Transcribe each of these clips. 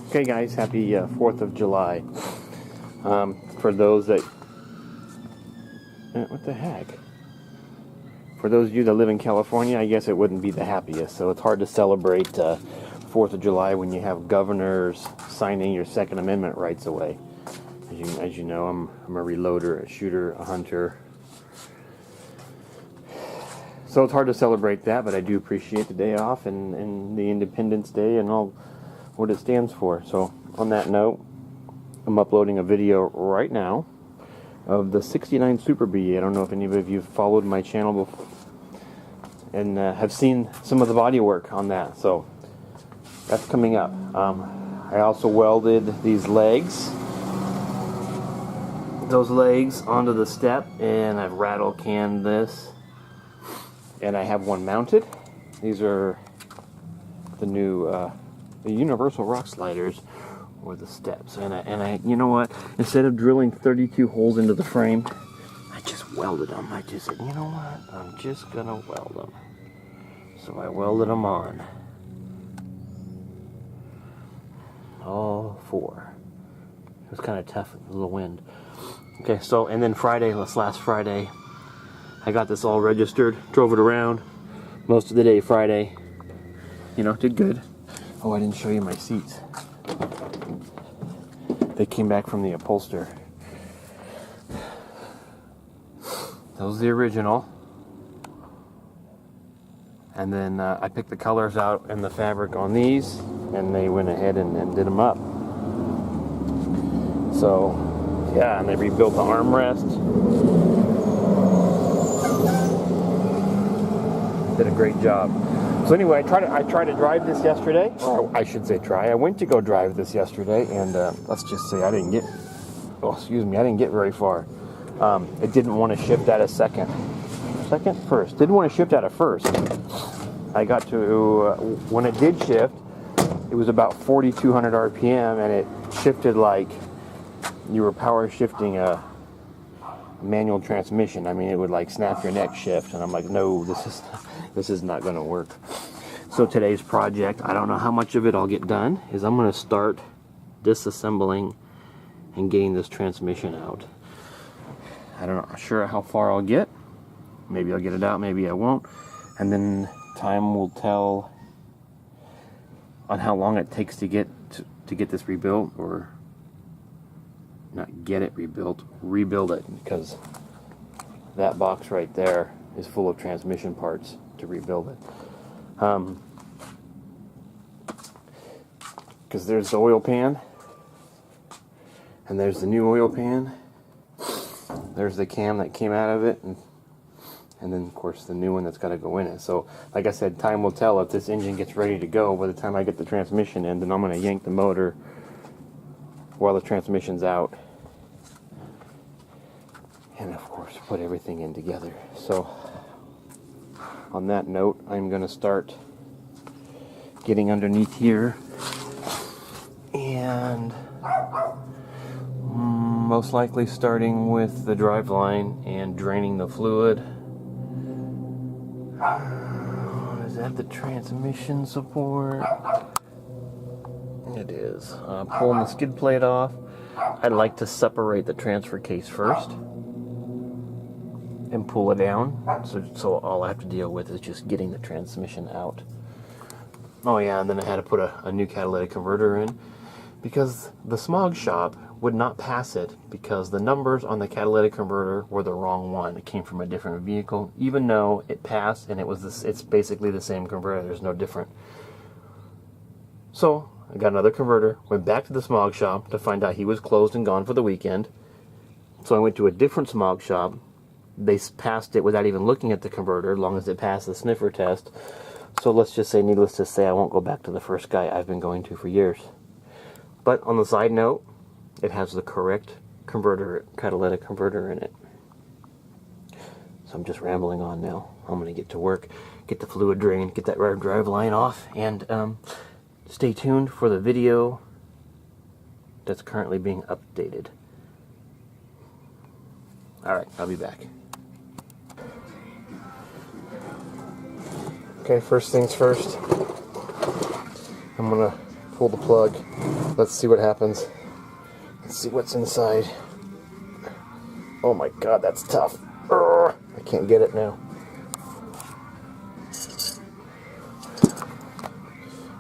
Okay guys, happy 4th of July. For those that... what the heck? For those of you that live in California, I guess it wouldn't be the happiest. So it's hard to celebrate 4th of July when you have governors signing your Second Amendment rights away. As you know, I'm a reloader, a shooter, a hunter. So it's hard to celebrate that, but I do appreciate the day off and the Independence Day and all what it stands for. So on that note, I'm uploading a video right now of the 69 Super Bee. I don't know if any of you have followed my channel before and have seen some of the body work on that. So that's coming up. I also welded these legs, those legs onto the step, and I've rattle canned this, and I have one mounted. These are the new the universal rock sliders, or the steps, and I you know what, instead of drilling 32 holes into the frame, I just welded them. I just said, you know what, I'm just gonna weld them. So I welded them on, all four. It was kind of tough with a little wind. Okay, so, and then Friday, last Friday, I got this all registered, drove it around most of the day Friday, you know, did good. Oh, I didn't show you my seats. They came back from the upholster. That was the original. And then I picked the colors out and the fabric on these, and they went ahead and did them up. So, yeah, and they rebuilt the armrest. Did a great job. So anyway, I tried to drive this yesterday. Or I should say try. I went to go drive this yesterday, and let's just say I didn't get very far. It didn't want to shift out of first. Didn't want to shift out of first. I got to, when it did shift, it was about 4,200 RPM, and it shifted like you were power shifting a manual transmission. I mean, it would like snap your neck shift, and I'm like, no, this is not going to work. So today's project, I don't know how much of it I'll get done, is I'm going to start disassembling and getting this transmission out. I don't know, sure how far I'll get. Maybe I'll get it out, maybe I won't. And then time will tell on how long it takes to get this rebuilt, or not get it rebuilt, rebuild it, because that box right there is full of transmission parts to rebuild it. Because there's the oil pan, and there's the new oil pan, there's the cam that came out of it, and then of course the new one that's got to go in it. So like I said, time will tell if this engine gets ready to go. By the time I get the transmission in, then I'm going to yank the motor while the transmission's out, and of course put everything in together. So on that note, I'm going to start getting underneath here, and most likely starting with the drive line and draining the fluid. Is that the transmission support? It is. Pulling the skid plate off. I'd like to separate the transfer case first and pull it down. So all I have to deal with is just getting the transmission out. Oh yeah, and then I had to put a new catalytic converter in, because the smog shop would not pass it because the numbers on the catalytic converter were the wrong one. It came from a different vehicle, even though it passed and it's basically the same converter. There's no different. So I got another converter, went back to the smog shop to find out he was closed and gone for the weekend. So I went to a different smog shop. They passed it without even looking at the converter, as long as it passed the sniffer test. So let's just say, needless to say, I won't go back to the first guy I've been going to for years. But on the side note, it has the correct converter, catalytic converter in it. So I'm just rambling on now. I'm going to get to work, get the fluid drained, get that drive line off, and stay tuned for the video that's currently being updated. Alright, I'll be back. Okay, first things first. I'm going to pull the plug. Let's see what happens. Let's see what's inside. Oh my God, that's tough. Urgh, I can't get it now.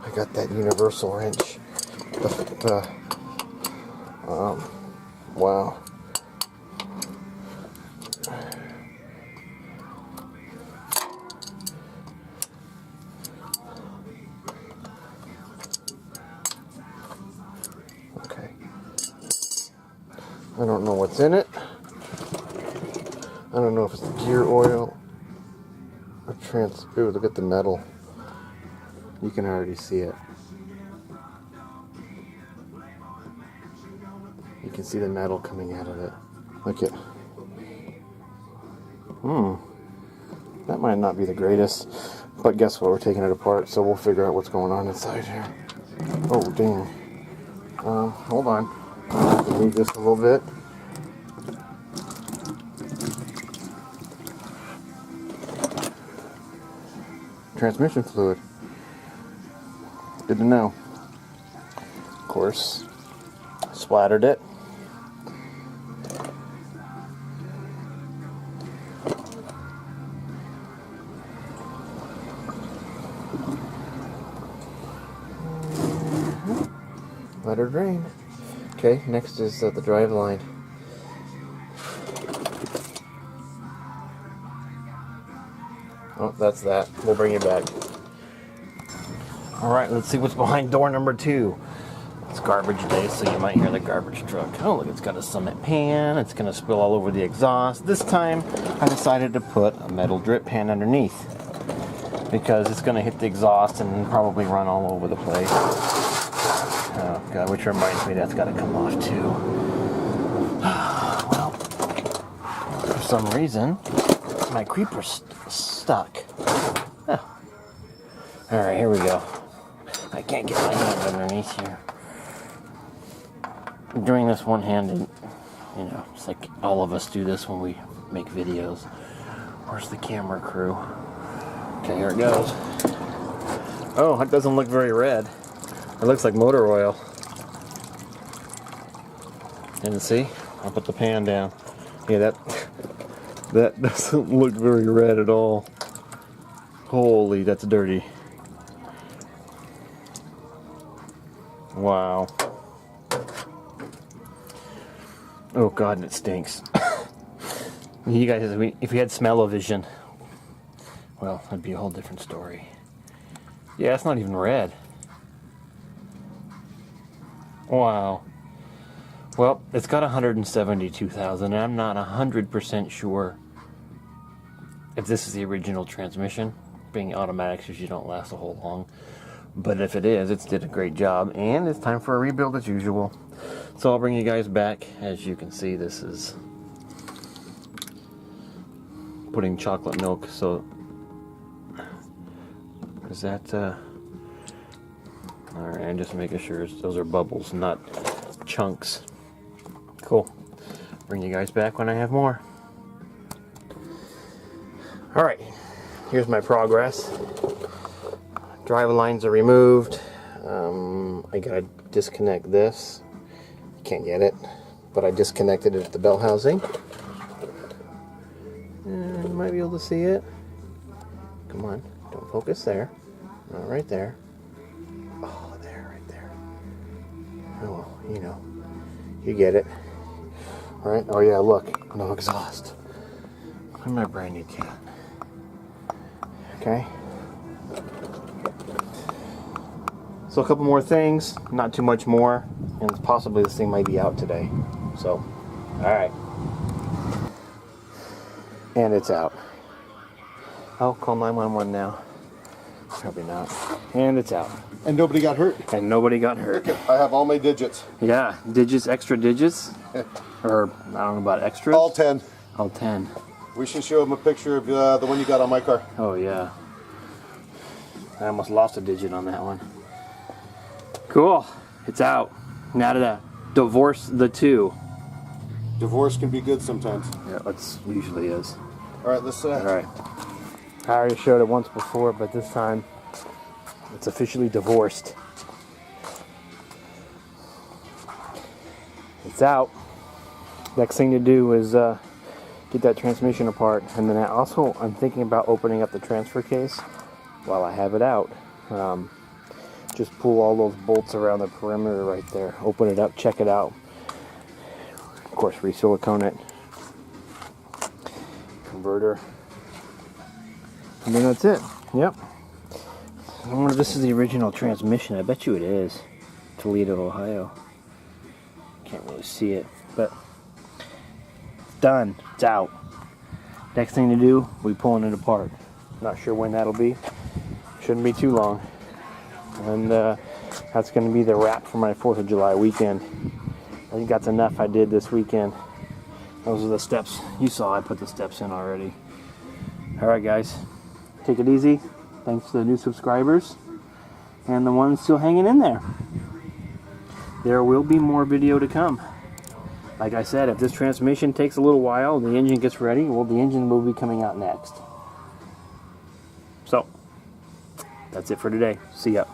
I got that universal wrench. Wow. Okay. I don't know what's in it. I don't know if it's gear oil or ooh, look at the metal. You can already see it. You can see the metal coming out of it. Look at. That might not be the greatest, but guess what? We're taking it apart, so we'll figure out what's going on inside here. Oh, dang. Hold on. Move this a little bit. Transmission fluid. Good to know. Of course, splattered it. Let her drain. Okay, next is the drive line. Oh, that's that. We'll bring it back. Alright, let's see what's behind door number 2. It's garbage day, so you might hear the garbage truck. Oh, look, it's got a cement pan. It's going to spill all over the exhaust. This time, I decided to put a metal drip pan underneath, because it's going to hit the exhaust and probably run all over the place. Oh, God, which reminds me that's got to come off, too. Well, for some reason, my creeper's stuck. Oh. Alright, here we go. I can't get my hand underneath here. I'm doing this one-handed. You know, it's like all of us do this when we make videos. Where's the camera crew? Okay, here it goes. Oh, it doesn't look very red. It looks like motor oil. And see? I'll put the pan down. Yeah, that doesn't look very red at all. Holy, that's dirty. Wow. Oh God, and it stinks. You guys, if we had smell-o-vision, well, that'd be a whole different story. Yeah, it's not even red. Wow. Well, it's got 172,000, and I'm not 100% sure if this is the original transmission. Being automatics usually don't last a whole long. But if it is, it's did a great job, and it's time for a rebuild as usual. So I'll bring you guys back. As you can see, this is putting chocolate milk. So is that all right? I'm just making sure those are bubbles, not chunks. Cool. Bring you guys back when I have more. All right. Here's my progress. Drive lines are removed. I gotta disconnect this. Can't get it, but I disconnected it at the bell housing. And you might be able to see it. Come on, don't focus there. Not right there. Oh, there, right there. Oh, you know, you get it. All right. Oh yeah, look, no exhaust. Where's my brand new can? Okay. So a couple more things, not too much more, and possibly this thing might be out today. So, alright. And it's out. I'll call 911 now. Probably not. And it's out. And nobody got hurt? And nobody got hurt. I have all my digits. Yeah, digits, extra digits? Or, I don't know about extras? All 10. All 10. We should show them a picture of the one you got on my car. Oh, yeah. I almost lost a digit on that one. Cool. It's out. Now to divorce the two. Divorce can be good sometimes. Yeah, it usually is. All right, let's... All right. I already showed it once before, but this time it's officially divorced. it's out. Next thing to do is get that transmission apart, and then I'm thinking about opening up the transfer case while I have it out. Just pull all those bolts around the perimeter right there, open it up, check it out. Of course, re-silicone it, converter, and then that's it. Yep. I wonder if this is the original transmission. I bet you it is. Toledo, Ohio. Can't really see it, but it's done. It's out. Next thing to do, we pulling it apart. Not sure when that'll be. Shouldn't be too long. And that's going to be the wrap for my 4th of July weekend. I think that's enough I did this weekend. Those are the steps. You saw I put the steps in already. Alright guys, take it easy. Thanks to the new subscribers and the ones still hanging in there. There will be more video to come. Like I said, if this transmission takes a little while, the engine gets ready, well, the engine will be coming out next. So, that's it for today. See ya.